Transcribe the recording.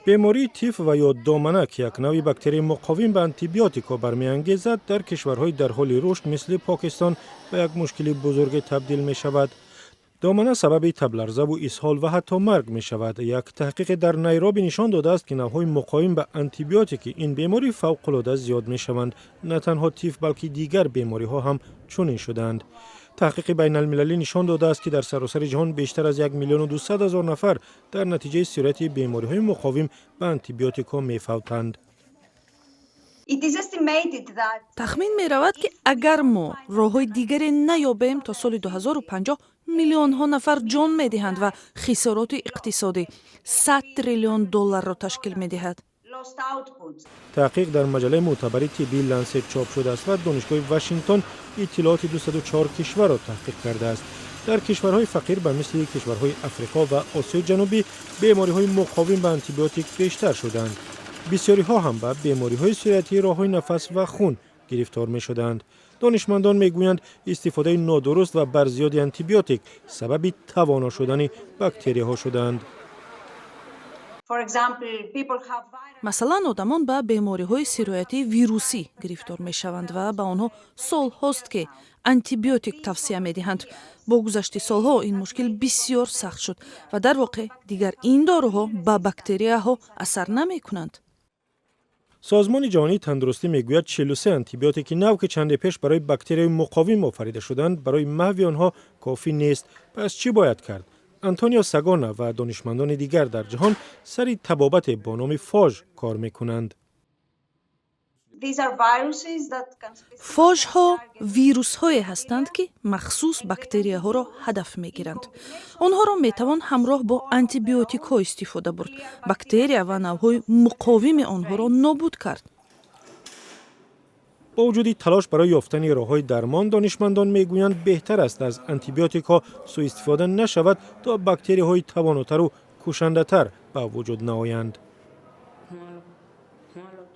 بیماری تیف و یا دامنک یک نوع باکتری مقاوم به آنتیبیوتیکا برمی‌انگیزد در کشورهای در حال رشد مثل پاکستان و یک مشکل بزرگ تبدیل می شود. دامنه سبب تب لرزه و اسهال و حتی مرگ می شود. یک تحقیق در نیروبی نشان داده است که نوع‌های مقاوم به آنتیبیوتیک این بیماری فوق‌العاده زیاد می شوند. نه تنها تیف بلکه دیگر بیماری‌ها هم چنین شدند. تحقیق بین المللی نشان داده است که در سراسر جهان بیشتر از 1,200,000 نفر در نتیجه سیرت بیماری‌های مقاوم به آنتیبیوتیکا می‌فوتند. تخمین می رود که اگر ما راه‌های دیگری نیابیم تا سال 2050 میلیون ها نفر جان می دهند و خسارات اقتصادی 100 تریلیون دلار را تشکیل می دهد. تحقیق در مجله معتبر طبی لنست چاپ شده است و دانشگاه واشنگتن اطلاعات 204 کشور را تحقیق کرده است. در کشورهای فقیر به مثل کشورهای افریقا و آسیای جنوبی بیماری‌های مقاوم به آنتیبیوتیک بیشتر شدند. بسیاری ها هم به بیماری‌های سریعتی راه‌های نفس و خون گرفتار می‌شدند. دانشمندان می‌گویند استفاده نادرست و برزیاد آنتیبیوتیک سبب توانا شدن باکتری‌ها شدند. مثلا آدمان به بیماری‌های سرایتی ویروسی گرفتار می‌شوند و به آنها سال‌هاست که آنتیبیوتیک توصیه می‌دهند. با گذشت سال‌ها این مشکل بسیار سخت شد و در واقع دیگر این داروها به باکتریاها اثر نمی‌کنند. سازمان جهانی تندرستی میگوید 43 آنتیبیوتیک نو که چند پیش برای باکتری مقاوم آفریده شدند برای محو آنها کافی نیست. پس چی باید کرد؟ آنتونیو ساگانا و دانشمندان دیگر در جهان سر تبابت با نام فاژ کار میکنند. فاژها ویروس های هستند که مخصوص باکتریا ها را هدف می گیرند. آنها را می توان همراه با آنتیبیوتیک ها استفاده برد. باکتریا و نوع مقاوم آنها را نابود کرد. با وجود تلاش برای یافتن راه‌های درمان، دانشمندان میگویند بهتر است از آنتیبیوتیک ها سوء استفاده نشود تا باکتری های تواناتر و کشنده‌تر به وجود نآیند.